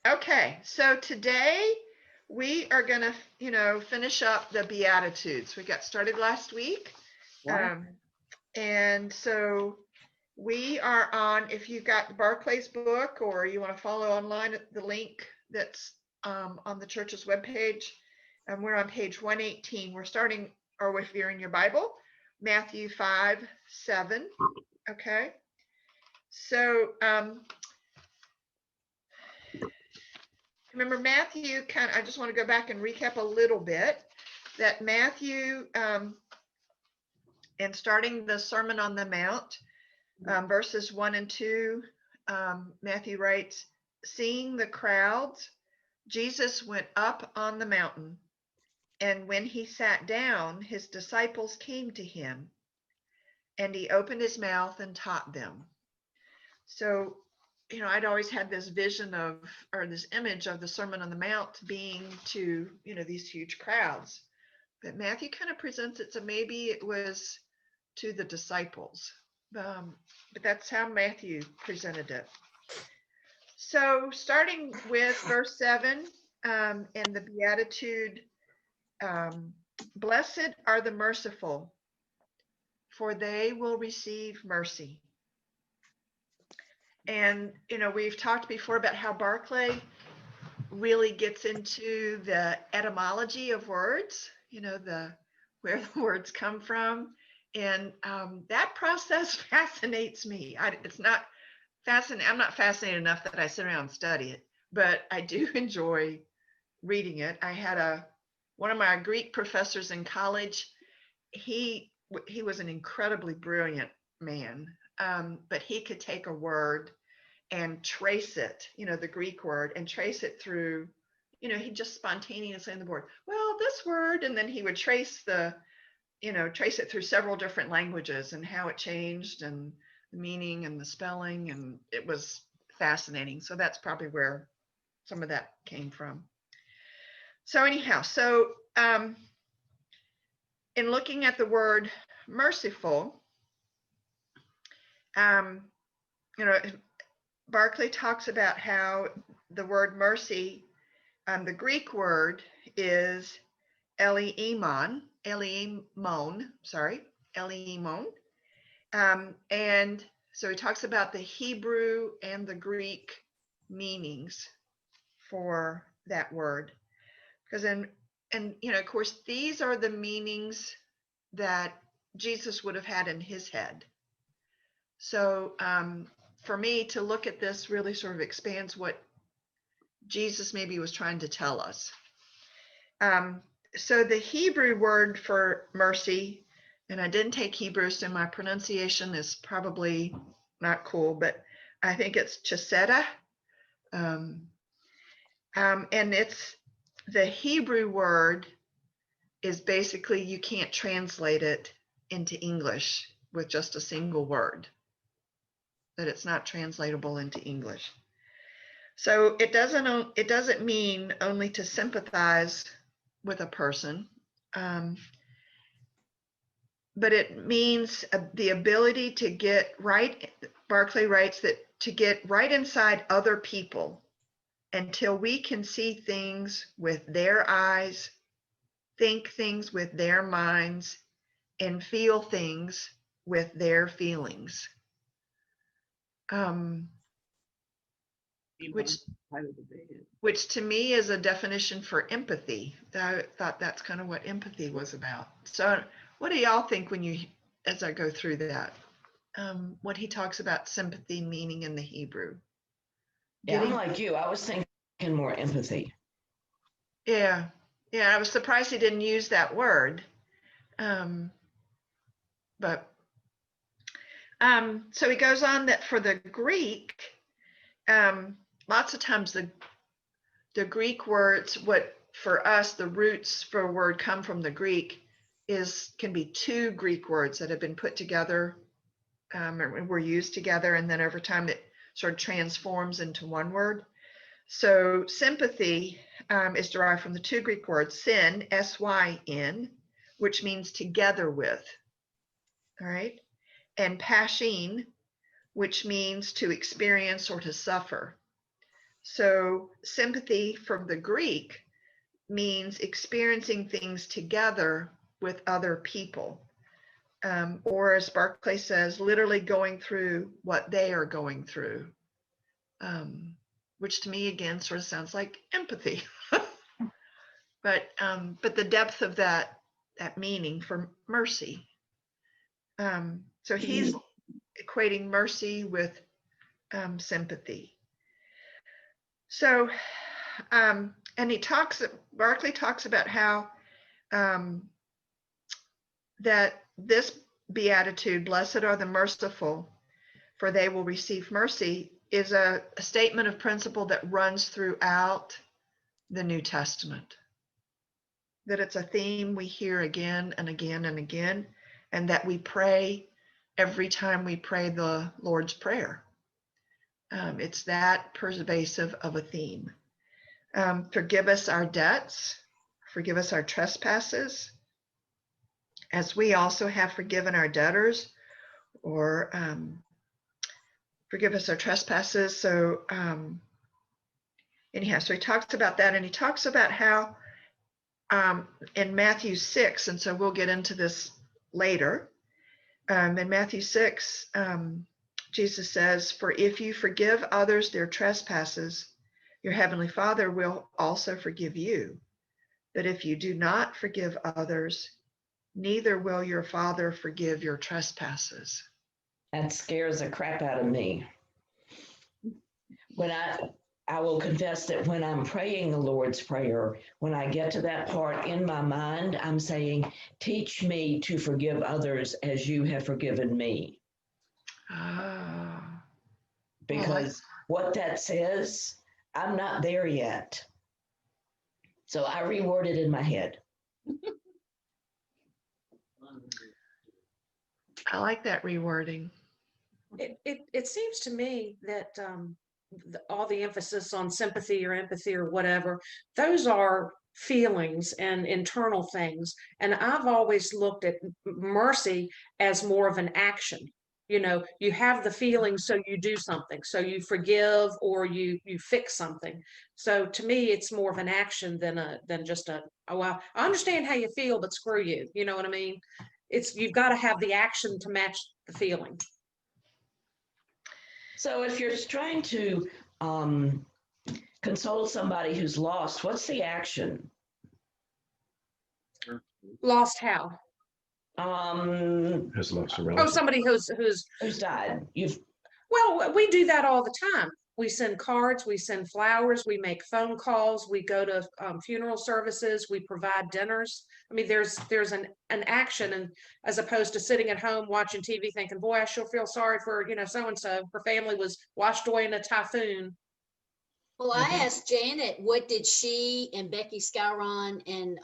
Okay, so today we are going to, finish up the Beatitudes. We got started last week. Wow. Um, and so we are on, if you've got Barclay's book or you want to follow online at the link that's on the church's webpage, and we're on page 118. We're starting, or if you're in your Bible, Matthew 5:7. Okay. So remember Matthew I just want to go back and recap a little bit that Matthew, and starting the Sermon on the Mount, verses 1 and 2, Matthew writes, seeing the crowds, Jesus went up on the mountain, and when he sat down, his disciples came to him, and he opened his mouth and taught them. So, I'd always had this vision of, or this image of the Sermon on the Mount being to, these huge crowds. But Matthew kind of presents it, so maybe it was to the disciples. But that's how Matthew presented it. So starting with verse 7, and the Beatitude, blessed are the merciful, for they will receive mercy. And, we've talked before about how Barclay really gets into the etymology of words, where the words come from. And that process fascinates me. It's not fascinating. I'm not fascinated enough that I sit around and study it, but I do enjoy reading it. I had one of my Greek professors in college. He was an incredibly brilliant man, but he could take a word and trace it, the Greek word, and trace it through, he just spontaneously on the board, well, this word, and then he would trace it through several different languages and how it changed and the meaning and the spelling, and it was fascinating. So that's probably where some of that came from. So anyhow, in looking at the word merciful, Barclay talks about how the word mercy, the Greek word is eleimon, and so he talks about the Hebrew and the Greek meanings for that word, because of course, these are the meanings that Jesus would have had in his head. So for me to look at this really sort of expands what Jesus maybe was trying to tell us. So the Hebrew word for mercy, and I didn't take Hebrew, so my pronunciation is probably not cool, but I think it's chesed. And it's the Hebrew word is basically, you can't translate it into English with just a single word, that it's not translatable into English. So it doesn't mean only to sympathize with a person, but it means the ability to get right. Barclay writes that to get right inside other people until we can see things with their eyes, think things with their minds, and feel things with their feelings. Which to me is a definition for empathy. I thought that's kind of what empathy was about. So what do y'all think as I go through that, what he talks about sympathy meaning in the Hebrew? Yeah, I'm like you. I was thinking more empathy. Yeah, I was surprised he didn't use that word. But so he goes on that for the Greek, lots of times the Greek words, what for us, the roots for a word come from the Greek, can be two Greek words that have been put together, and were used together, and then over time it sort of transforms into one word. So sympathy is derived from the two Greek words, syn, S-Y-N, which means together with, all right, and pashin, which means to experience or to suffer. So sympathy from the Greek means experiencing things together with other people. Or as Barclay says, literally going through what they are going through, which to me again sort of sounds like empathy. but the depth of that meaning for mercy. So he's equating mercy with sympathy. So, and Barclay talks about how that this beatitude, blessed are the merciful, for they will receive mercy, is a statement of principle that runs throughout the New Testament. That it's a theme we hear again and again and again, and that we pray every time we pray the Lord's Prayer. It's that pervasive of a theme. Forgive us our debts, forgive us our trespasses, as we also have forgiven our debtors, or forgive us our trespasses. So anyhow, so he talks about that, and he talks about how in Matthew 6, and so we'll get into this later. In Matthew 6, Jesus says, for if you forgive others their trespasses, your heavenly Father will also forgive you. But if you do not forgive others, neither will your Father forgive your trespasses. That scares the crap out of me. When I will confess that when I'm praying the Lord's Prayer, when I get to that part in my mind, I'm saying, teach me to forgive others as you have forgiven me. Oh. Because what that says, I'm not there yet. So I reword it in my head. I like that rewording. It seems to me that all the emphasis on sympathy or empathy or whatever, those are feelings and internal things. And I've always looked at mercy as more of an action. You know, you have the feeling, so you do something. So you forgive or you fix something. So to me, it's more of an action than just a, oh, well, I understand how you feel, but screw you. You know what I mean? You've got to have the action to match the feeling. So if you're trying to console somebody who's lost, what's the action? Lost how? Has lost a Oh, relative. somebody who's died. Well, we do that all the time. We send cards, we send flowers, we make phone calls, we go to funeral services, we provide dinners. I mean, there's an action, and as opposed to sitting at home watching TV thinking, boy, I sure feel sorry for, so and so. Her family was washed away in a typhoon. Well, I asked Janet, what did she and Becky Skowron and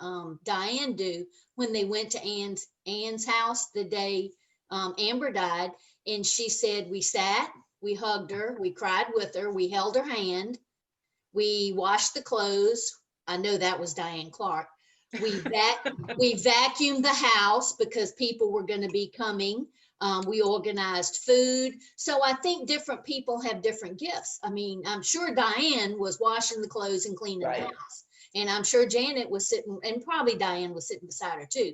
Diane do when they went to Ann's house the day Amber died? And she said, we sat, we hugged her, we cried with her, we held her hand, we washed the clothes. I know that was Diane Clark. We vacuumed the house because people were going to be coming. We organized food. So I think different people have different gifts. I mean, I'm sure Diane was washing the clothes and cleaning the house. And I'm sure Janet was sitting, and probably Diane was sitting beside her too.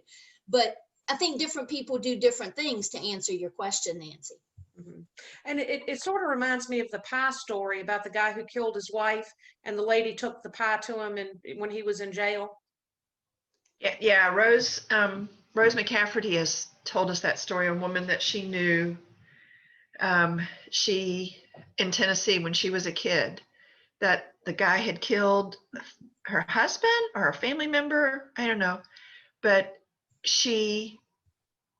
But I think different people do different things, to answer your question, Nancy. Mm-hmm. And it sort of reminds me of the pie story about the guy who killed his wife, and the lady took the pie to him when he was in jail. Yeah, Rose McCafferty has told us that story. A woman that she knew, she in Tennessee when she was a kid, that the guy had killed her husband or a family member, I don't know, but she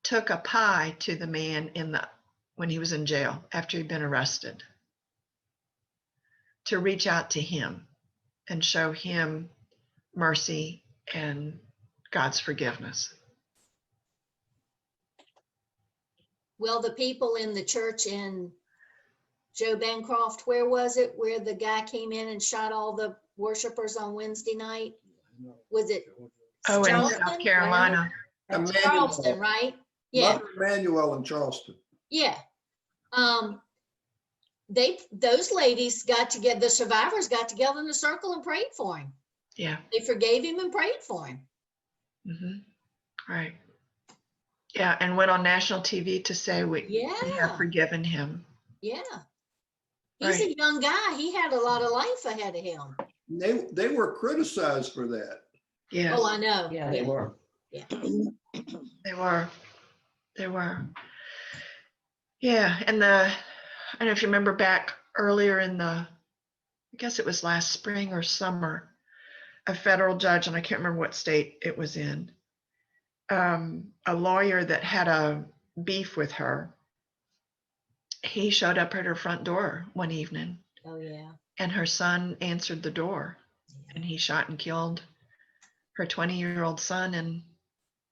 took a pie to the man when he was in jail after he'd been arrested, to reach out to him and show him mercy and God's forgiveness. Well, the people in the church in Joe Bancroft, where was it, where the guy came in and shot all the worshipers on Wednesday night? Was it? Oh, in Charleston? South Carolina. Charleston, right? Yeah. Mother Emmanuel in Charleston. Yeah. those ladies got together, the survivors got together in a circle and prayed for him. Yeah. They forgave him and prayed for him. Right. Yeah. And went on national TV to say we have Yeah, forgiven him. yeah. He's Right. a young guy. He had a lot of life ahead of him. They were criticized for that. Yes. Oh, I know. Yeah, they were. Yeah. They were. They were. Yeah. And I don't know if you remember back earlier I guess it was last spring or summer, a federal judge, and I can't remember what state it was in, a lawyer that had a beef with her, he showed up at her front door one evening, Oh, yeah. and her son answered the door, and he shot and killed her 20-year-old son and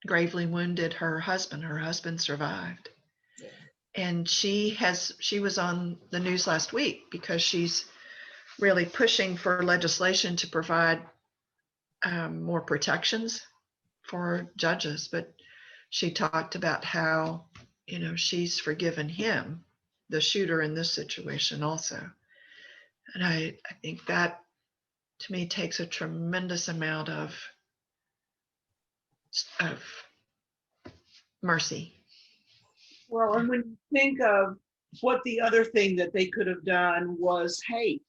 gravely wounded her husband. Her husband survived. Yeah. And she was on the news last week because she's really pushing for legislation to provide more protections for judges. But she talked about how, she's forgiven him, the shooter in this situation also. And I think that, to me, takes a tremendous amount of mercy. Well, and when you think of what the other thing that they could have done was hate,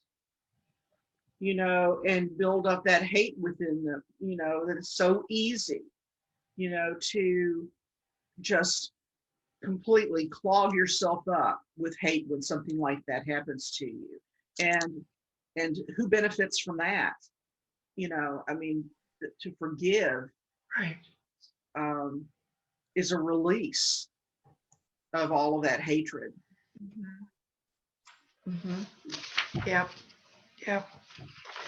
and build up that hate within them, that it's so easy, to just completely clog yourself up with hate when something like that happens to you. And who benefits from that? To forgive Right. is a release of all of that hatred. Yep. Yep.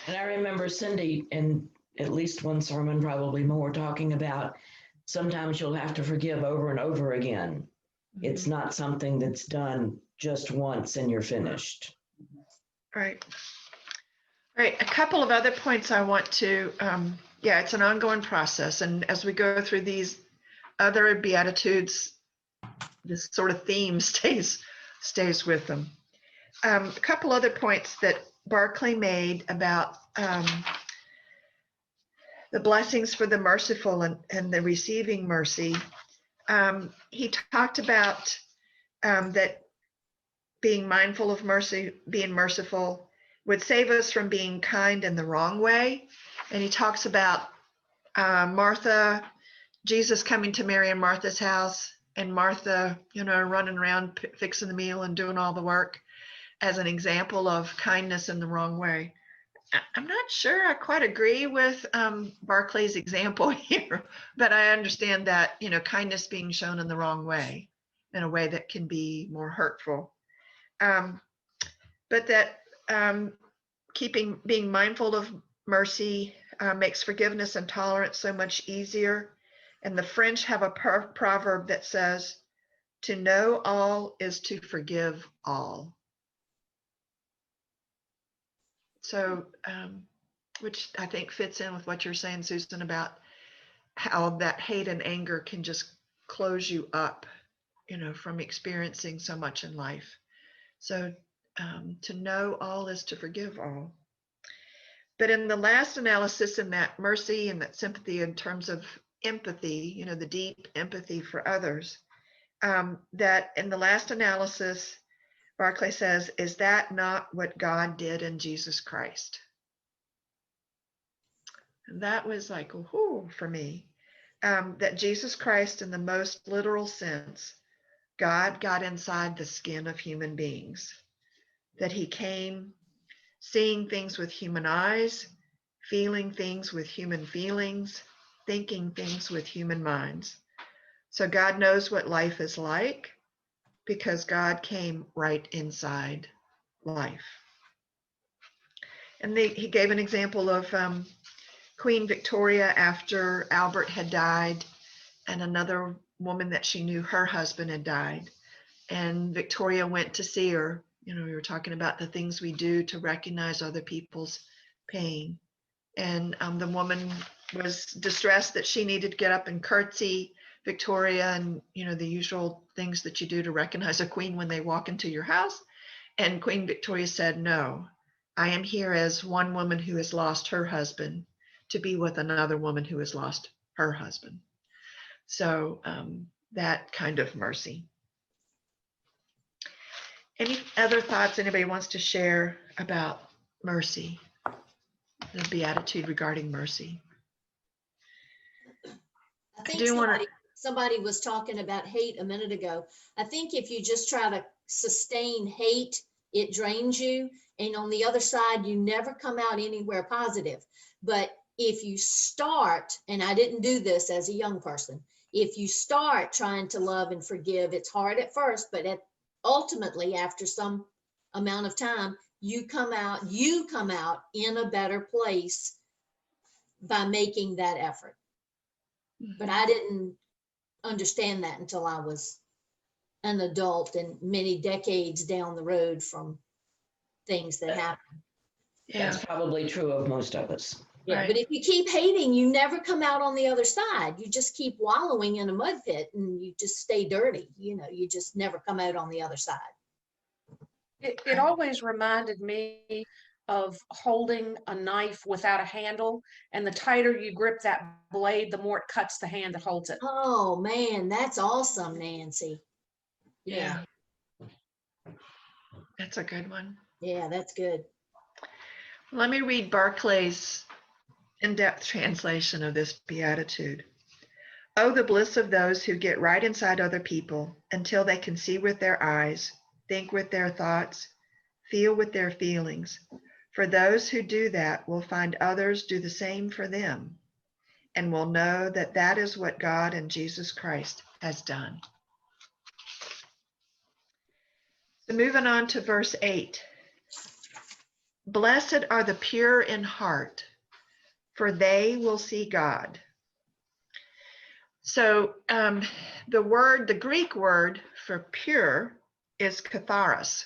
And I remember Cindy in at least one sermon, probably more, talking about sometimes you'll have to forgive over and over again. It's not something that's done just once and you're finished. Right. Right. A couple of other points I want to, it's an ongoing process. And as we go through these other Beatitudes, this sort of theme stays with them. A couple other points that Barclay made about the blessings for the merciful and the receiving mercy. He talked about that being mindful of mercy, being merciful, would save us from being kind in the wrong way. And he talks about Martha, Jesus coming to Mary and Martha's house, and Martha, running around fixing the meal and doing all the work as an example of kindness in the wrong way. I'm not sure I quite agree with Barclay's example here, but I understand that, kindness being shown in the wrong way, in a way that can be more hurtful. But that being mindful of mercy makes forgiveness and tolerance so much easier. And the French have a proverb that says, to know all is to forgive all. So, which I think fits in with what you're saying, Susan, about how that hate and anger can just close you up, from experiencing so much in life. So to know all is to forgive all. But in the last analysis, in that mercy and that sympathy in terms of empathy, the deep empathy for others, that in the last analysis, Barclay says, is that not what God did in Jesus Christ? And that was like, whoo, for me, that Jesus Christ, in the most literal sense, God got inside the skin of human beings, that he came seeing things with human eyes, feeling things with human feelings, thinking things with human minds. So God knows what life is like because God came right inside life. And he gave an example of Queen Victoria after Albert had died, and another woman that she knew, her husband had died. And Victoria went to see her. We were talking about the things we do to recognize other people's pain. And the woman was distressed that she needed to get up and curtsy Victoria and, the usual things that you do to recognize a queen when they walk into your house. And Queen Victoria said, no, I am here as one woman who has lost her husband to be with another woman who has lost her husband. So that kind of mercy. Any other thoughts anybody wants to share about mercy, the beatitude regarding mercy? I think do wanna- somebody was talking about hate a minute ago. I think if you just try to sustain hate, it drains you. And on the other side, you never come out anywhere positive. But if you start, and I didn't do this as a young person, if you start trying to love and forgive, it's hard at first, but ultimately, after some amount of time, you come out in a better place by making that effort. But I didn't understand that until I was an adult and many decades down the road from things that happened. Yeah, That's probably true of most of us. Yeah, Right. but if you keep hating, you never come out on the other side. You just keep wallowing in a mud pit and you just stay dirty. You know, you just never come out on the other side. It always reminded me of holding a knife without a handle, and the tighter you grip that blade, the more it cuts the hand that holds it. Oh man, that's awesome, Nancy. Yeah, that's a good one. yeah, that's good. Let me read Barclay's in-depth translation of this beatitude. Oh, the bliss of those who get right inside other people until they can see with their eyes, think with their thoughts, feel with their feelings. For those who do that will find others do the same for them and will know that that is what God and Jesus Christ has done. So moving on to verse 8. Blessed are the pure in heart, for they will see God. So the Greek word for pure is katharos.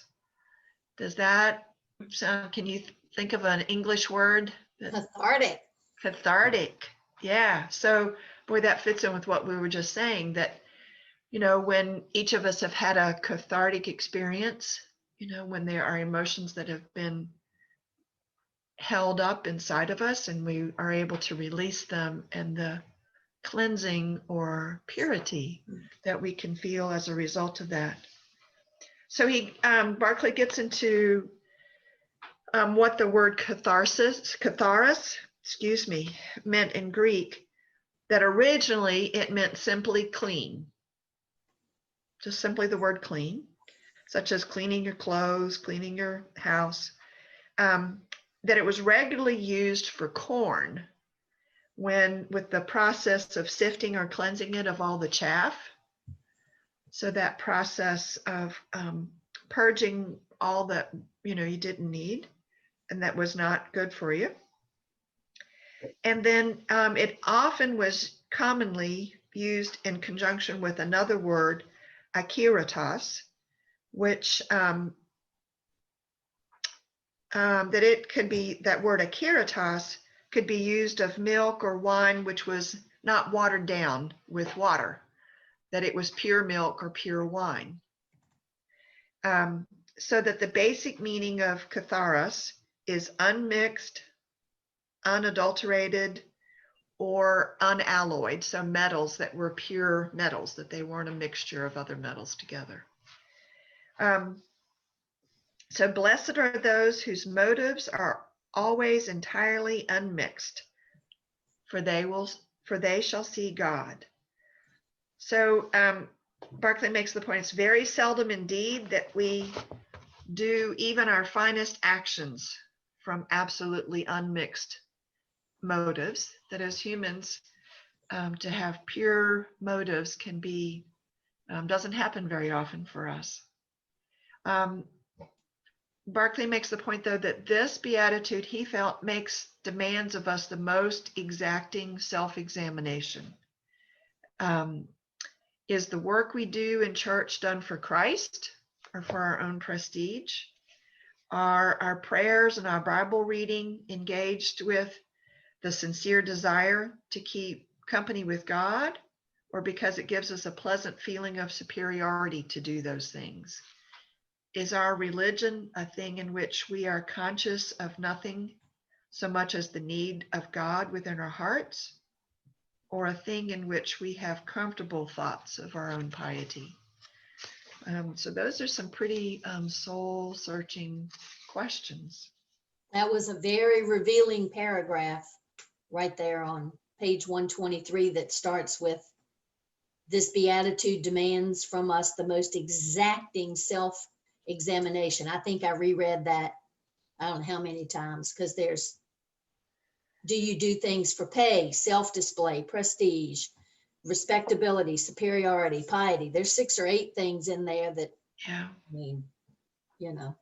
Does that sound, can you think of an English word? Cathartic. Cathartic. Yeah. So boy, that fits in with what we were just saying, that, you know, when each of us have had a cathartic experience, you know, when there are emotions that have been held up inside of us and we are able to release them, and the cleansing or purity that we can feel as a result of that. So Barclay gets into what the word katharos, meant in Greek, that originally it meant simply clean. Just simply the word clean, such as cleaning your clothes, cleaning your house. That it was regularly used for corn with the process of sifting or cleansing it of all the chaff. So that process of purging all that, you know, you didn't need and that was not good for you. And then it often was commonly used in conjunction with another word, akiratos, which that word akiratos could be used of milk or wine which was not watered down with water, that it was pure milk or pure wine. So that the basic meaning of katharos is unmixed, unadulterated, or unalloyed. So metals that were pure metals, that they weren't a mixture of other metals together. So blessed are those whose motives are always entirely unmixed, for they shall see God. So Barclay makes the point, it's very seldom indeed that we do even our finest actions from absolutely unmixed motives, that as humans, to have pure motives can be, doesn't happen very often for us. Barclay makes the point, though, that this beatitude, he felt, demands of us the most exacting self-examination. Is the work we do in church done for Christ or for our own prestige? Are our prayers and our Bible reading engaged with the sincere desire to keep company with God, or because it gives us a pleasant feeling of superiority to do those things? is our religion a thing in which we are conscious of nothing so much as the need of God within our hearts, or a thing in which we have comfortable thoughts of our own piety? So those are some pretty soul searching questions. That was a very revealing paragraph right there on page 123 that starts with, this beatitude demands from us the most exacting self-examination. I think I reread that, I don't know how many times, because there's, do you do things for pay, self-display, prestige, respectability, superiority, piety? There's 6 or 8 things in there that, Yeah, I mean, you know.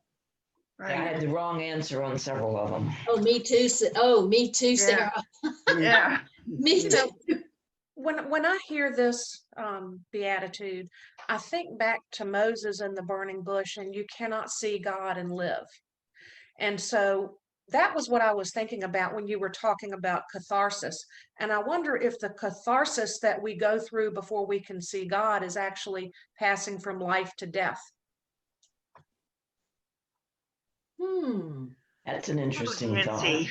I right. had the wrong answer on several of them. Oh, me too. Oh, me too, Yeah. Sarah. Yeah. Me So too. when I hear this beatitude, I think back to Moses and the burning bush, and you cannot see God and live. And so that was what I was thinking about when you were talking about catharsis. And I wonder if the catharsis that we go through before we can see God is actually passing from life to death. That's an interesting thought. Nancy.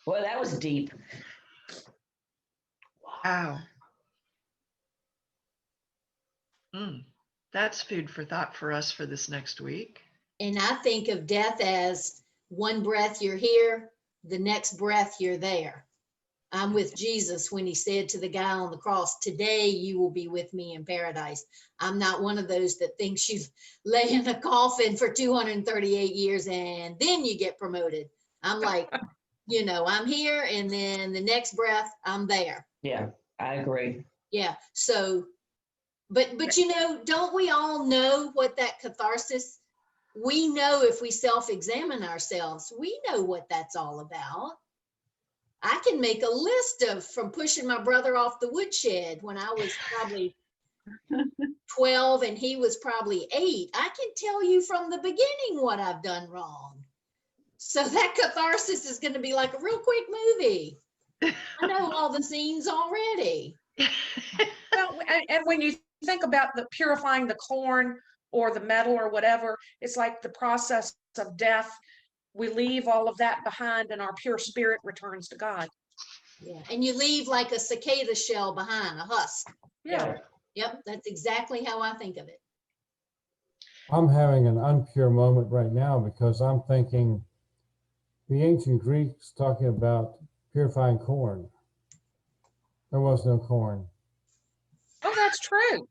Well, that was deep. Wow. That's food for thought for us for this next week. And I think of death as one breath you're here, the next breath you're there. I'm with Jesus when he said to the guy on the cross, today you will be with me in paradise. I'm not one of those that thinks you lay in a coffin for 238 years and then you get promoted. I'm like, you know, I'm here and then the next breath I'm there. Yeah, I agree. Yeah. So, but you know, don't we all know what that catharsis, we know if we self-examine ourselves, we know what that's all about. I can make a list of from pushing my brother off the woodshed when I was probably 12 and he was probably 8. I can tell you from the beginning what I've done wrong. So that catharsis is going to be like a real quick movie. I know all the scenes already. Well, and when you think about the purifying the corn or the metal or whatever, it's like the process of death. We leave all of that behind and our pure spirit returns to God. Yeah. And you leave like a cicada shell behind, a husk. Yeah. Yep. That's exactly how I think of it. I'm having an unpure moment right now because I'm thinking the ancient Greeks talking about purifying corn. There was no corn. Oh, that's true.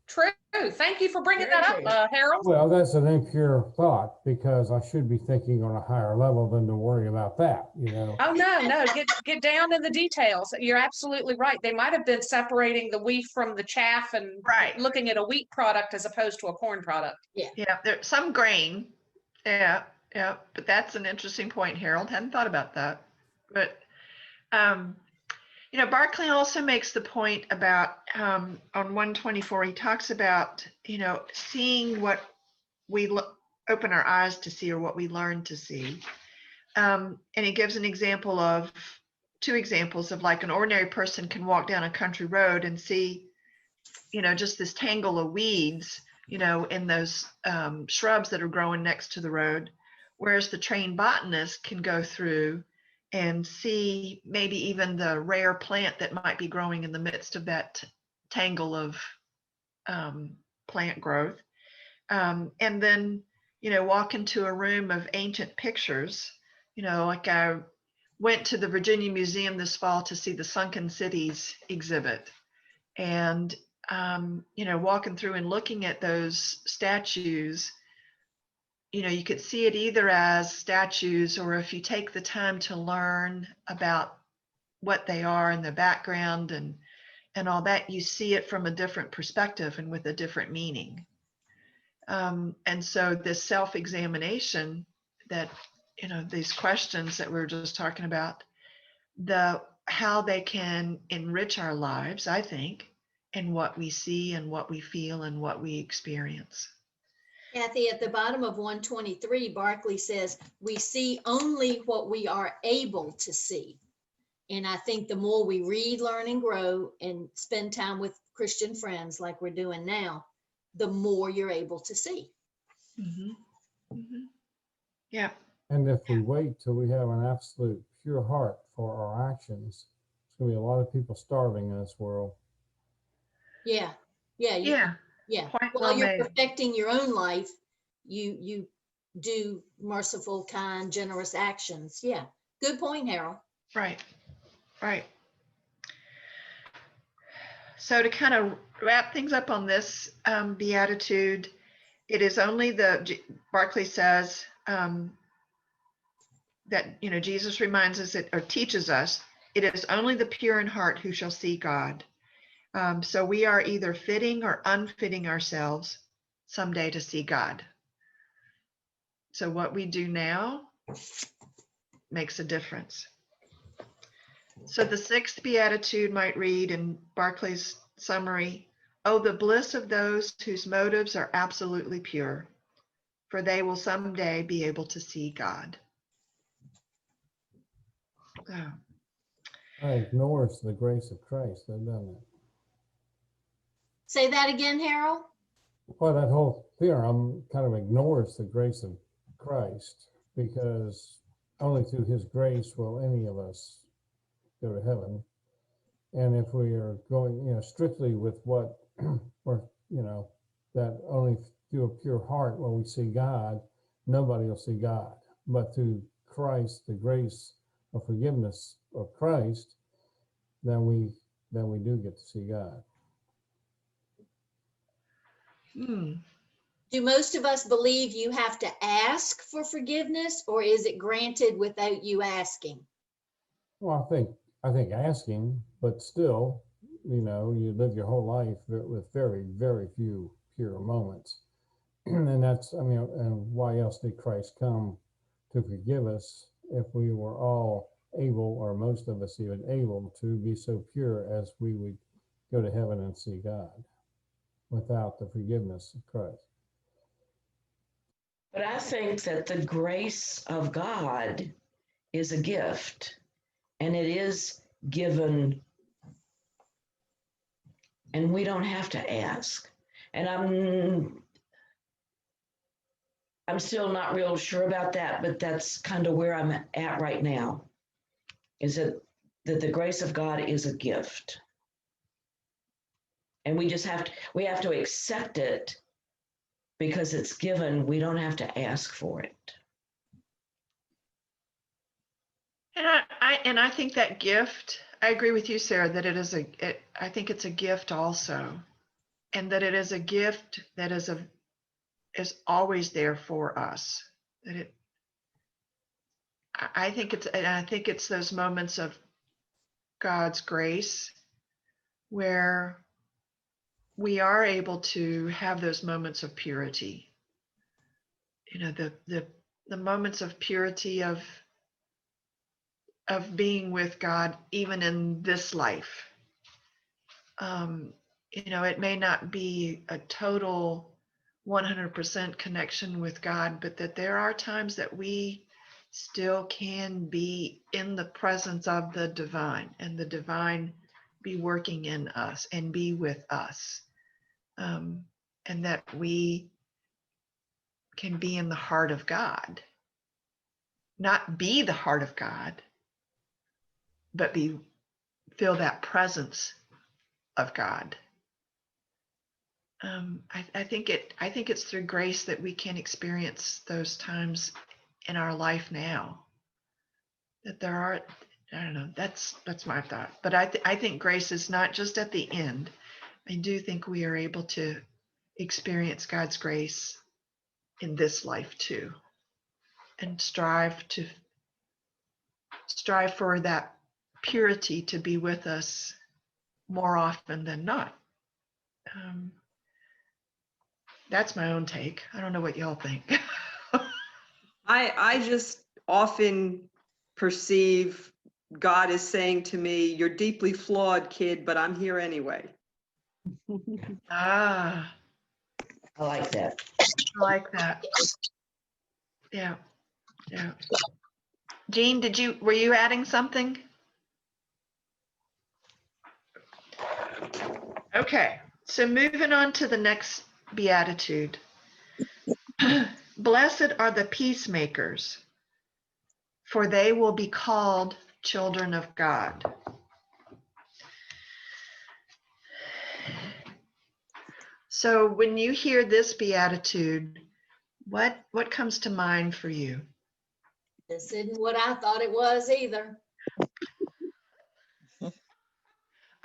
True. Thank you for bringing Very that true. up, Harold. Well, that's an impure thought because I should be thinking on a higher level than to worry about that, you know. Oh, no, get down in the details. You're absolutely right. They might have been separating the wheat from the chaff and Right. looking at a wheat product as opposed to a corn product. Yeah, there's some grain. Yeah, yeah. But that's an interesting point, Harold. Hadn't thought about that. But you know, Barclay also makes the point about on 124, he talks about, you know, seeing what we open our eyes to see or what we learn to see. And he gives an example of 2 examples of like an ordinary person can walk down a country road and see, you know, just this tangle of weeds, you know, in those shrubs that are growing next to the road. Whereas the trained botanist can go through and see maybe even the rare plant that might be growing in the midst of that tangle of plant growth. And then, you know, walk into a room of ancient pictures, you know, like I went to the Virginia Museum this fall to see the Sunken Cities exhibit. And, you know, walking through and looking at those statues, you know, you could see it either as statues or if you take the time to learn about what they are and the background and all that, you see it from a different perspective and with a different meaning. And so this self-examination that, you know, these questions that we were just talking about, how they can enrich our lives, I think, in what we see and what we feel and what we experience. Kathy, at the bottom of 123, Barclay says, we see only what we are able to see. And I think the more we read, learn, and grow and spend time with Christian friends like we're doing now, the more you're able to see. Mhm. Mhm. Yeah. And if we wait till we have an absolute pure heart for our actions, there's going to be a lot of people starving in this world. Yeah, yeah, Yeah. yeah. Point While well you're made. perfecting your own life, you do merciful, kind, generous actions. Yeah, good point, Harold. Right. Right. So to kind of wrap things up on this beatitude, it is only Barclay says that, Jesus reminds us or teaches us, it is only the pure in heart who shall see God. So we are either fitting or unfitting ourselves someday to see God. So what we do now makes a difference. So the sixth beatitude might read in Barclay's summary, "Oh, the bliss of those whose motives are absolutely pure, for they will someday be able to see God." Oh. That ignores the grace of Christ, doesn't it? Say that again, Harold. Well, that whole theorem kind of ignores the grace of Christ, because only through his grace will any of us go to heaven. And if we are going, strictly with what we're, that only through a pure heart will we see God, nobody will see God. But through Christ, the grace of forgiveness of Christ, then we do get to see God. Do most of us believe you have to ask for forgiveness, or is it granted without you asking? Well, I think asking, but still, you live your whole life with very, very few pure moments. And that's, and why else did Christ come to forgive us if we were all able, or most of us even able, to be so pure as we would go to heaven and see God without the forgiveness of Christ? But I think that the grace of God is a gift, and it is given, and we don't have to ask. And I'm still not real sure about that, but that's kind of where I'm at right now, is that the grace of God is a gift. And we have to accept it because it's given. We don't have to ask for it. And I think that gift, I agree with you, Sarah, that I think it's a gift also. And that it is a gift that is always there for us. I think it's those moments of God's grace where we are able to have those moments of purity. The moments of purity of being with God, even in this life. It may not be a total 100% connection with God, but that there are times that we still can be in the presence of the divine, and the divine be working in us and be with us. And that we can be in the heart of God, not be the heart of God, but feel that presence of God. I think it's through grace that we can experience those times in our life now. That there are, I don't know, that's my thought. But I think grace is not just at the end. I do think we are able to experience God's grace in this life too, and strive for that purity to be with us more often than not. That's my own take. I don't know what y'all think. I just often perceive God is saying to me, "You're deeply flawed, kid, but I'm here anyway." Ah, I like that. I like that. Yeah, yeah. Jean, were you adding something? Okay, so moving on to the next beatitude. Blessed are the peacemakers, for they will be called children of God. So when you hear this beatitude, what comes to mind for you? This isn't what I thought it was either. All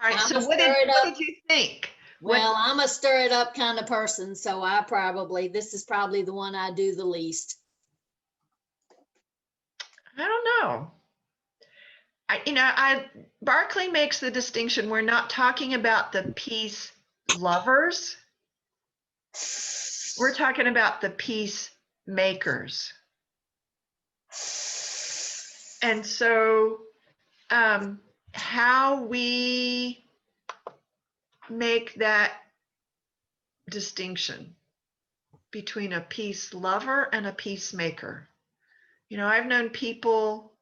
right, I'ma so what stir it up. did you think? Well, I'm a stir it up kind of person, so this is probably the one I do the least. I don't know. Barclay makes the distinction. We're not talking about the peace lovers. We're talking about the peace makers. And so how we make that distinction between a peace lover and a peacemaker. I've known people,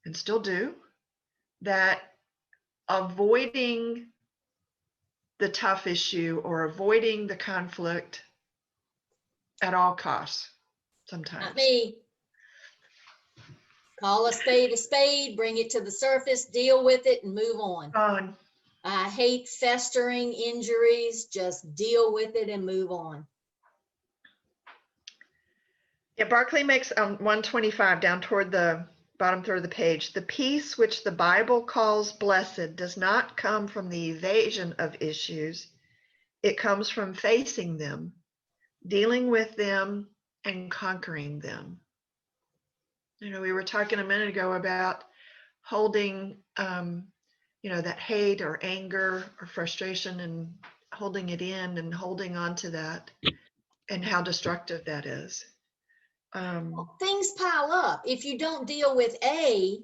and still do, that avoiding the tough issue or avoiding the conflict at all costs sometimes. Not me. Call a spade, bring it to the surface, deal with it, and move on. I hate festering injuries. Just deal with it and move on. Yeah, Barclay makes 125 down toward the bottom third of the page. The peace which the Bible calls blessed does not come from the evasion of issues. It comes from facing them, dealing with them, and conquering them. We were talking a minute ago about holding, that hate or anger or frustration and holding it in and holding on to that and how destructive that is. Things pile up. If you don't deal with A,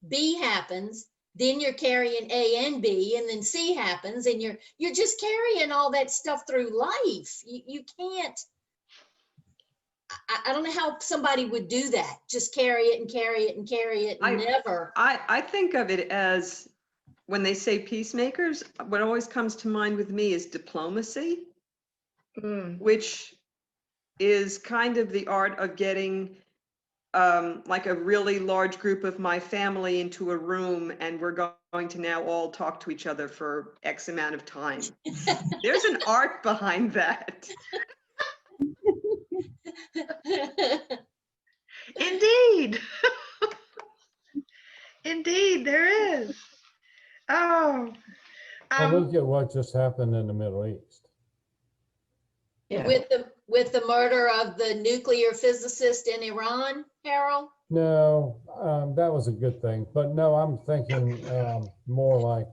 B happens, then you're carrying A and B, and then C happens, and you're just carrying all that stuff through life. You can't. I don't know how somebody would do that. Just carry it and carry it and carry it and never. I think of it as, when they say peacemakers, what always comes to mind with me is diplomacy, which is kind of the art of getting like a really large group of my family into a room, and we're going to now all talk to each other for X amount of time. There's an art behind that. Indeed. Indeed, there is. Oh. Well, look at what just happened in the Middle East. Yeah. With the murder of the nuclear physicist in Iran, Harold? No, that was a good thing. But no, I'm thinking more like,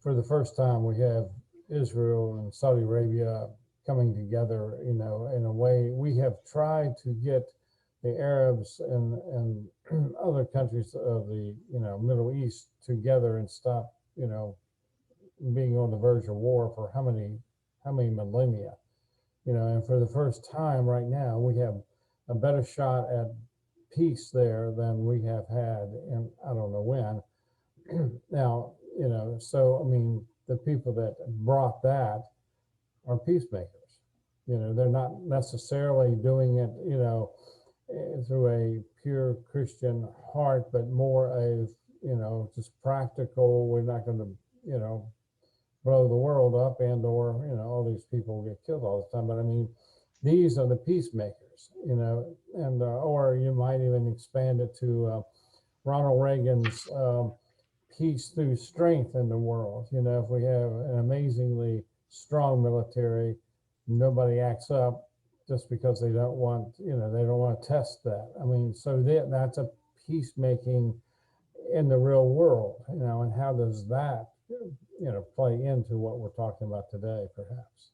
for the first time we have Israel and Saudi Arabia coming together, in a way. We have tried to get the Arabs and other countries of the, Middle East together and stop, being on the verge of war for how many millennia. And for the first time right now, we have a better shot at peace there than we have had in, I don't know when. Now, so, I mean, the people that brought that are peacemakers. They're not necessarily doing it, through a pure Christian heart, but more of, just practical. We're not going to, blow the world up and or, all these people get killed all the time. But I mean, these are the peacemakers, and or you might even expand it to Ronald Reagan's peace through strength in the world. If we have an amazingly strong military, nobody acts up just because they don't want, they don't want to test that. I mean, so that's a peacemaking in the real world, and how does that, play into what we're talking about today, perhaps?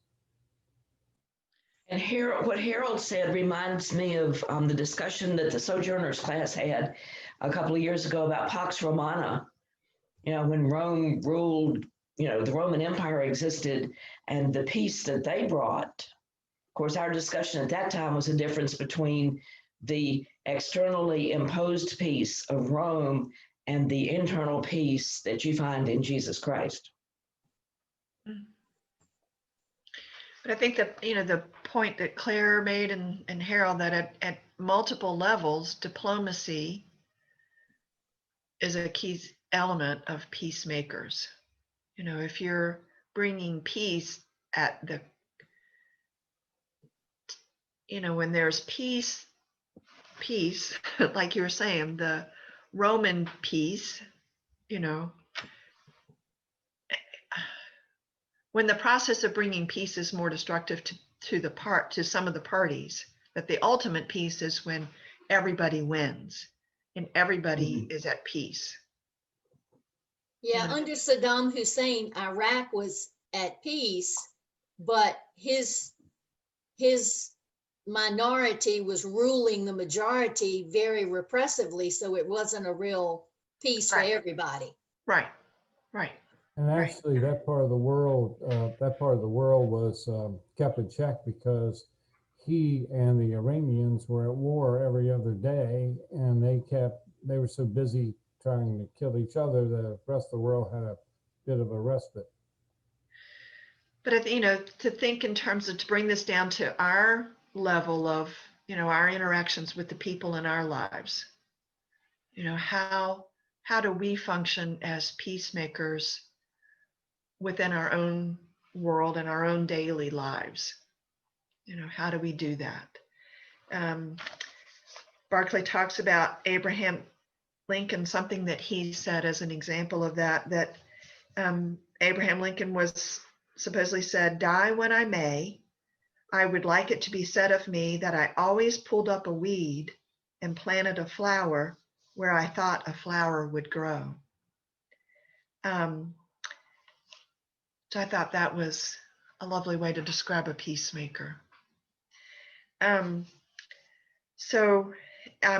And what Harold said reminds me of the discussion that the Sojourners class had a couple of years ago about Pax Romana. When Rome ruled, the Roman Empire existed, and the peace that they brought. Of course, our discussion at that time was a difference between the externally imposed peace of Rome and the internal peace that you find in Jesus Christ. But I think that, the point that Claire made and Harold, that at multiple levels, diplomacy is a key element of peacemakers. If you're bringing peace at the, when there's peace, like you were saying, the Roman peace, when the process of bringing peace is more destructive to some of the parties, that the ultimate peace is when everybody wins and everybody is at peace. Yeah, Yeah. under Saddam Hussein, Iraq was at peace, but his minority was ruling the majority very repressively, so it wasn't a real peace for Right. everybody. Right. And Right. actually, that part of the world was kept in check because he and the Iranians were at war every other day, and they were so busy trying to kill each other that the rest of the world had a bit of a respite. But to think in terms of, to bring this down to our level of, our interactions with the people in our lives, how do we function as peacemakers within our own world and our own daily lives? How do we do that? Barclay talks about Abraham Lincoln, something that he said as an example of that Abraham Lincoln was supposedly said, "Die when I may. I would like it to be said of me that I always pulled up a weed and planted a flower where I thought a flower would grow." So I thought that was a lovely way to describe a peacemaker.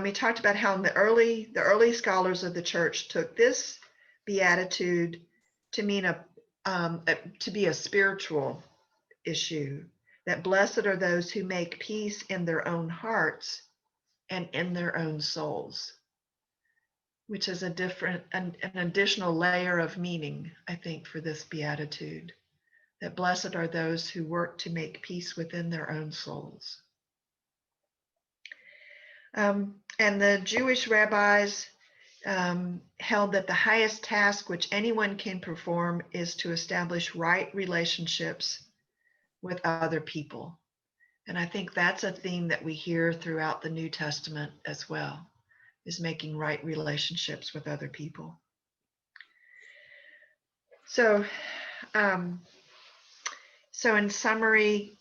He talked about how the early scholars of the church took this beatitude to mean to be a spiritual issue, that blessed are those who make peace in their own hearts and in their own souls, which is an additional layer of meaning, I think, for this beatitude, that blessed are those who work to make peace within their own souls. And the Jewish rabbis held that the highest task which anyone can perform is to establish right relationships with other people. And I think that's a theme that we hear throughout the New Testament as well, is making right relationships with other people. So in summary,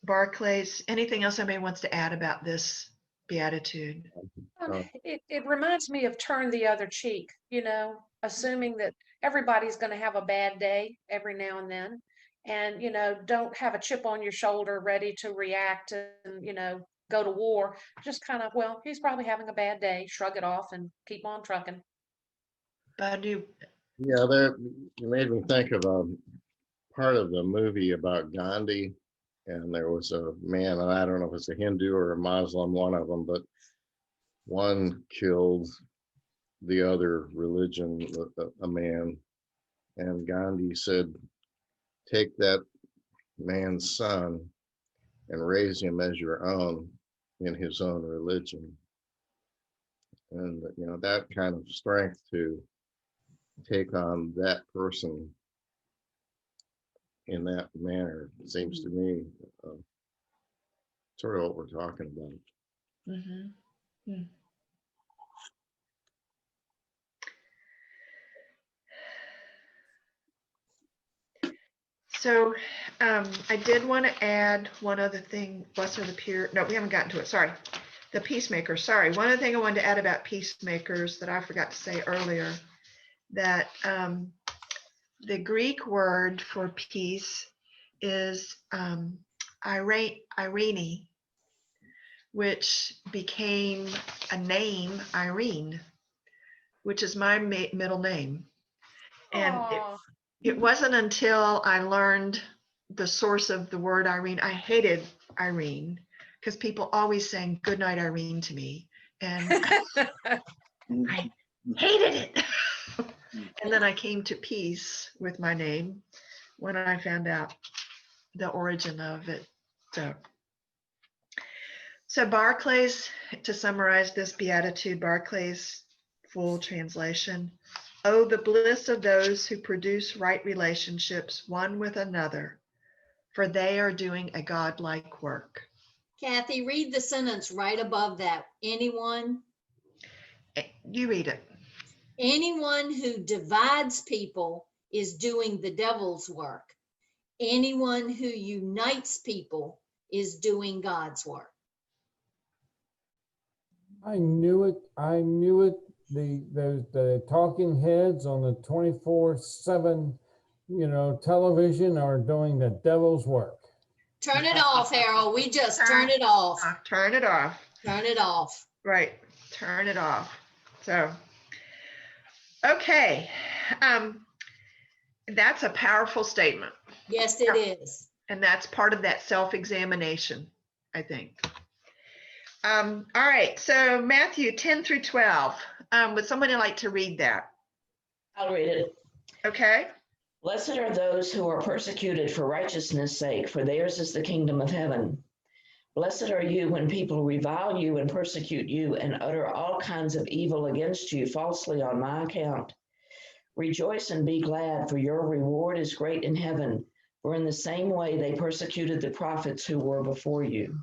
Barclays, anything else anybody wants to add about this beatitude? It reminds me of turn the other cheek, assuming that everybody's going to have a bad day every now and then. And, don't have a chip on your shoulder ready to react and, go to war. Just kind of, well, he's probably having a bad day, shrug it off and keep on trucking. Badu. Yeah, that made me think of a part of the movie about Gandhi. And there was a man, and I don't know if it's a Hindu or a Muslim, one of them, but one killed the other religion, a man. And Gandhi said, take that man's son and raise him as your own in his own religion. And, that kind of strength to take on that person in that manner seems to me sort of what we're talking about. Mm-hmm. So I did want to add one other thing. Blessed are the pure. No, we haven't gotten to it. Sorry. The peacemakers. Sorry. One other thing I wanted to add about peacemakers that I forgot to say earlier, that the Greek word for peace is Irene, which became a name, Irene, which is my middle name. And it wasn't until I learned the source of the word Irene. I hated Irene because people always saying good night, Irene, to me. And I hated it. And then I came to peace with my name when I found out the origin of it. So Barclay's, to summarize this beatitude, Barclay's full translation: "Oh, the bliss of those who produce right relationships one with another, for they are doing a godlike work." Kathy, read the sentence right above that. You read it. Anyone who divides people is doing the devil's work. Anyone who unites people is doing God's work. I knew it. I knew it. The talking heads on the 24/7, television are doing the devil's work. Turn it off, Harold. We just turn it off. Turn it off. Turn it off. Right. Turn it off. So, okay. That's a powerful statement. Yes, it is. And that's part of that self-examination, I think. All right. So Matthew 10 through 12. Would somebody like to read that? I'll read it. Okay. Blessed are those who are persecuted for righteousness' sake, for theirs is the kingdom of heaven. Blessed are you when people revile you and persecute you and utter all kinds of evil against you falsely on my account. Rejoice and be glad, for your reward is great in heaven, for in the same way they persecuted the prophets who were before you.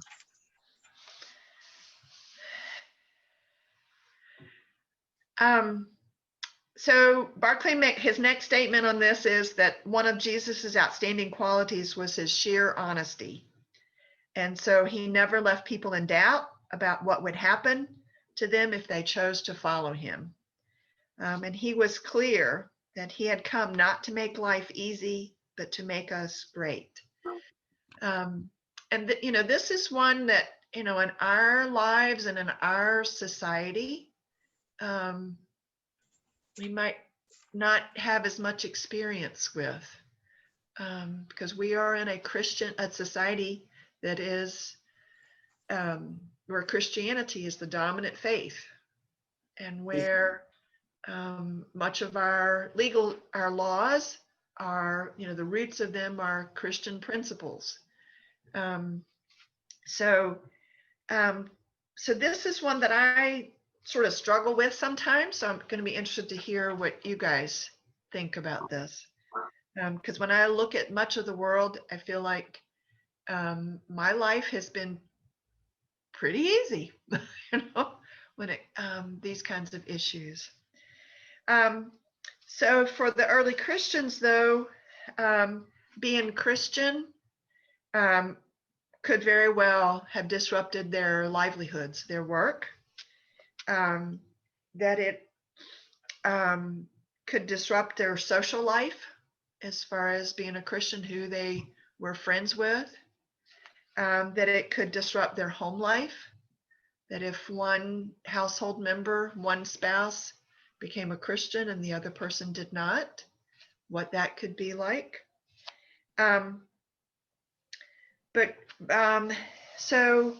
So Barclay, his next statement on this is that one of Jesus's outstanding qualities was his sheer honesty. And so he never left people in doubt about what would happen to them if they chose to follow him. And he was clear that he had come not to make life easy, but to make us great. This is one that, in our lives and in our society, we might not have as much experience with, because we are in a society that is where Christianity is the dominant faith, and where much of our laws are, the roots of them are Christian principles. So this is one that I sort of struggle with sometimes. So I'm going to be interested to hear what you guys think about this. Because when I look at much of the world, I feel like my life has been pretty easy, when it these kinds of issues. So for the early Christians, though, being Christian could very well have disrupted their livelihoods, their work. That it could disrupt their social life as far as being a Christian, who they were friends with. That it could disrupt their home life. That if one household member, one spouse, became a Christian and the other person did not, what that could be like. So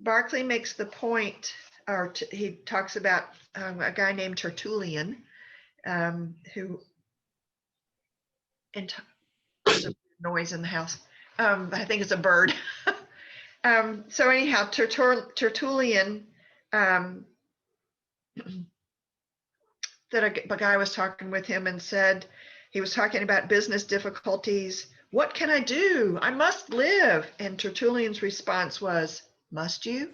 Barclay makes the point, or he talks about a guy named Tertullian, who, and there's a noise in the house. I think it's a bird. So anyhow, Tertullian, that a guy was talking with him and said, he was talking about business difficulties. What can I do? I must live. And Tertullian's response was, must you?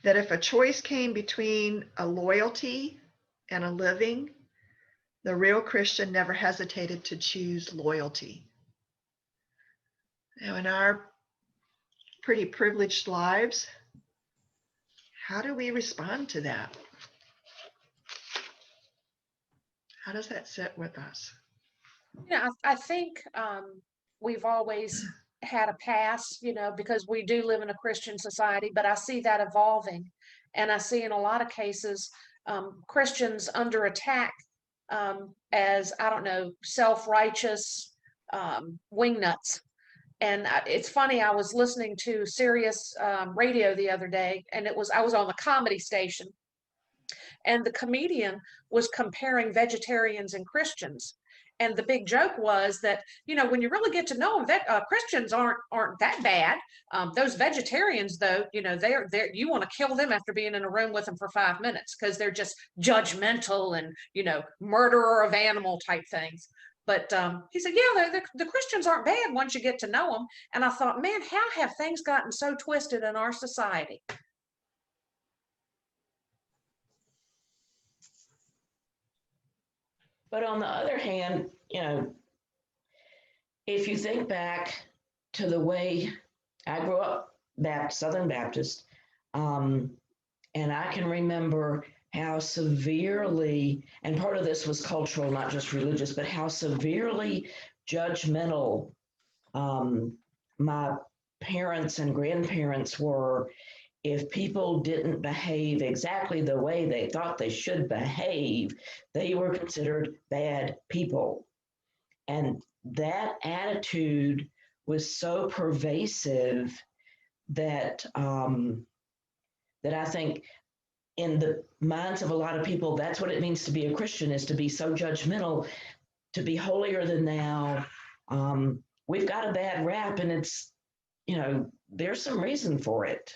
That if a choice came between a loyalty and a living, the real Christian never hesitated to choose loyalty. Now, in our pretty privileged lives, how do we respond to that? How does that sit with us? I think we've always had a pass, because we do live in a Christian society, but I see that evolving. And I see in a lot of cases, Christians under attack as, I don't know, self-righteous wingnuts. And it's funny, I was listening to Sirius radio the other day, and I was on the comedy station, and the comedian was comparing vegetarians and Christians. And the big joke was that, when you really get to know them, that Christians aren't that bad. Those vegetarians, though, they're you want to kill them after being in a room with them for 5 minutes because they're just judgmental and murderer of animal type things. But he said, yeah, the Christians aren't bad once you get to know them. And I thought, man, how have things gotten so twisted in our society? But on the other hand, if you think back to the way I grew up, Southern Baptist, and I can remember how severely, and part of this was cultural, not just religious, but how severely judgmental my parents and grandparents were. If people didn't behave exactly the way they thought they should behave, they were considered bad people. And that attitude was so pervasive that that I think in the minds of a lot of people, that's what it means to be a Christian, is to be so judgmental, to be holier than thou. We've got a bad rap, and it's, there's some reason for it.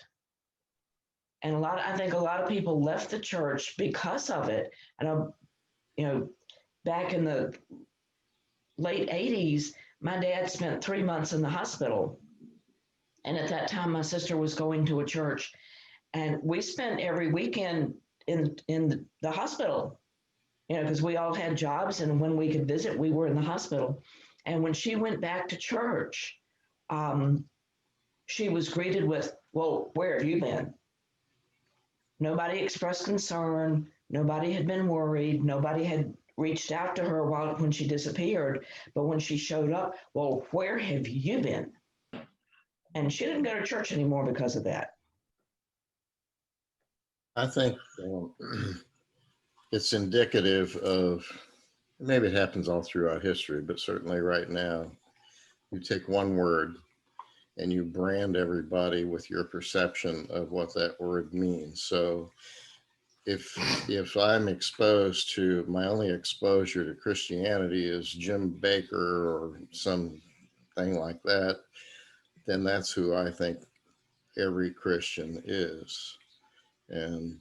And I think a lot of people left the church because of it. And back in the late 80s, my dad spent 3 months in the hospital. And at that time, my sister was going to a church, and we spent every weekend in the hospital, because we all had jobs, and when we could visit, we were in the hospital. And when she went back to church, she was greeted with, "Well, where have you been?" Nobody expressed concern. Nobody had been worried. Nobody had reached out to her when she disappeared. But when she showed up, "Well, where have you been?" And she didn't go to church anymore because of that. I think it's indicative of, maybe it happens all throughout history, but certainly right now, you take one word and you brand everybody with your perception of what that word means. So if I'm exposed to, my only exposure to Christianity is Jim Baker or something like that, then that's who I think every Christian is. And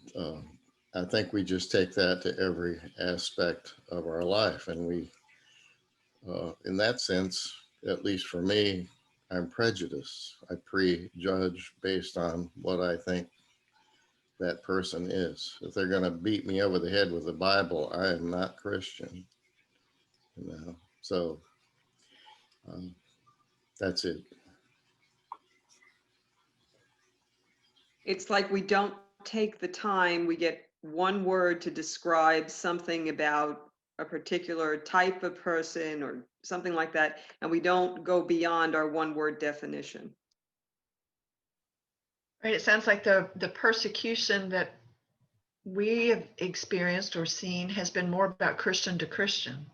I think we just take that to every aspect of our life. And we, in that sense, at least for me, I'm prejudiced. I prejudge based on what I think that person is. If they're going to beat me over the head with the Bible, I am not Christian. So that's it. It's like we don't take the time. We get one word to describe something about a particular type of person or something like that, and we don't go beyond our one word definition. Right. It sounds like the persecution that we have experienced or seen has been more about Christian to Christian.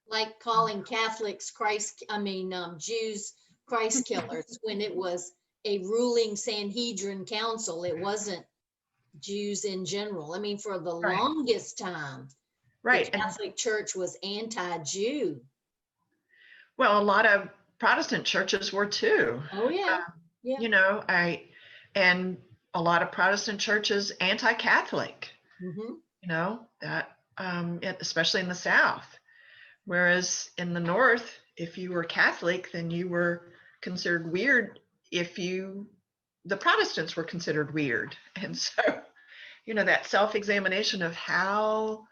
Like calling Catholics Jews Christ killers when it was a ruling Sanhedrin council. It wasn't Jews in general. I mean, for the Right. longest time, Right. the Catholic Church was anti-Jew. Well, a lot of Protestant churches were too. Oh yeah. Yeah. And a lot of Protestant churches anti-Catholic. Mm-hmm. That especially in the South. Whereas in the North, if you were Catholic, then you were considered weird. The Protestants were considered weird. And so, that self-examination of how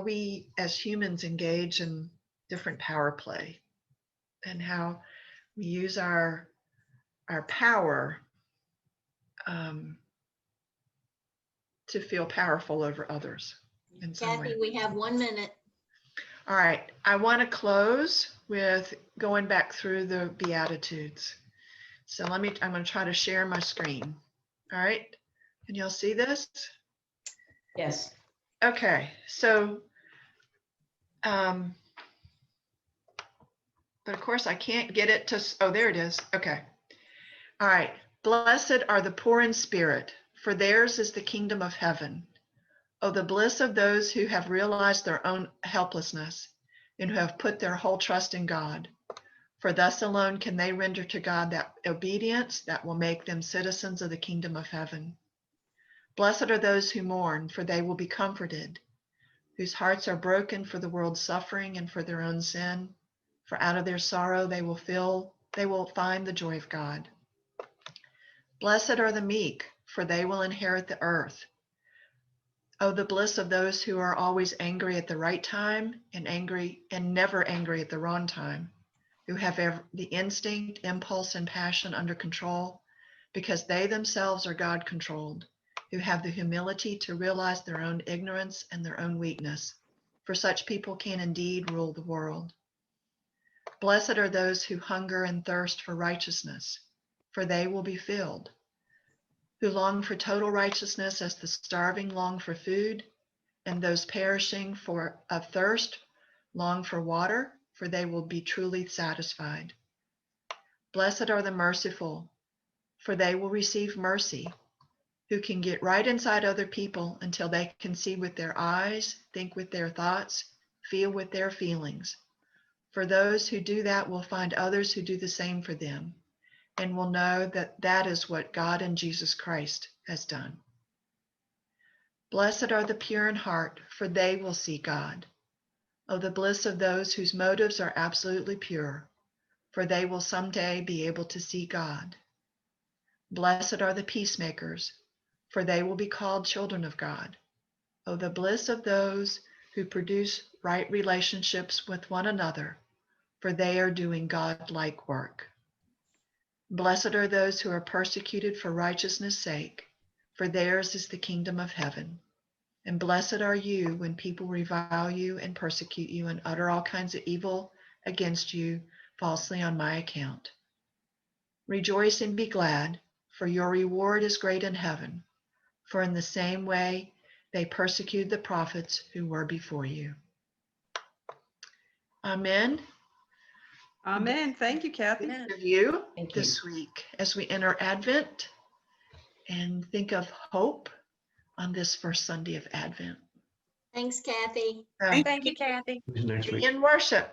we as humans engage in different power play and how we use our power to feel powerful over others in some way. Kathy, we have 1 minute. All right. I want to close with going back through the Beatitudes. So I'm going to try to share my screen. All right. Can y'all see this? Yes. Okay. So, but of course I can't get it to, oh, there it is. Okay. All right. Blessed are the poor in spirit, for theirs is the kingdom of heaven. Oh, the bliss of those who have realized their own helplessness and who have put their whole trust in God. For thus alone can they render to God that obedience that will make them citizens of the kingdom of heaven. Blessed are those who mourn, for they will be comforted, whose hearts are broken for the world's suffering and for their own sin. For out of their sorrow they will find the joy of God. Blessed are the meek, for they will inherit the earth. Oh, the bliss of those who are always angry at the right time and never angry at the wrong time, who have the instinct, impulse, and passion under control, because they themselves are God controlled, who have the humility to realize their own ignorance and their own weakness, for such people can indeed rule the world. Blessed are those who hunger and thirst for righteousness, for they will be filled, who long for total righteousness as the starving long for food, and those perishing of thirst long for water, for they will be truly satisfied. Blessed are the merciful, for they will receive mercy, who can get right inside other people until they can see with their eyes, think with their thoughts, feel with their feelings. For those who do that will find others who do the same for them, and will know that that is what God and Jesus Christ has done. Blessed are the pure in heart, for they will see God. Oh, the bliss of those whose motives are absolutely pure, for they will someday be able to see God. Blessed are the peacemakers, for they will be called children of God. Oh, the bliss of those who produce right relationships with one another, for they are doing God-like work. Blessed are those who are persecuted for righteousness' sake, for theirs is the kingdom of heaven. And blessed are you when people revile you and persecute you and utter all kinds of evil against you falsely on my account. Rejoice and be glad, for your reward is great in heaven, for in the same way they persecuted the prophets who were before you. Amen. Amen. Thank you, Kathy. Amen. Of you Thank you. this week as we enter Advent and think of hope on this first Sunday of Advent. Thanks, Kathy. So, Thank you, Kathy. Who's next be week? in worship.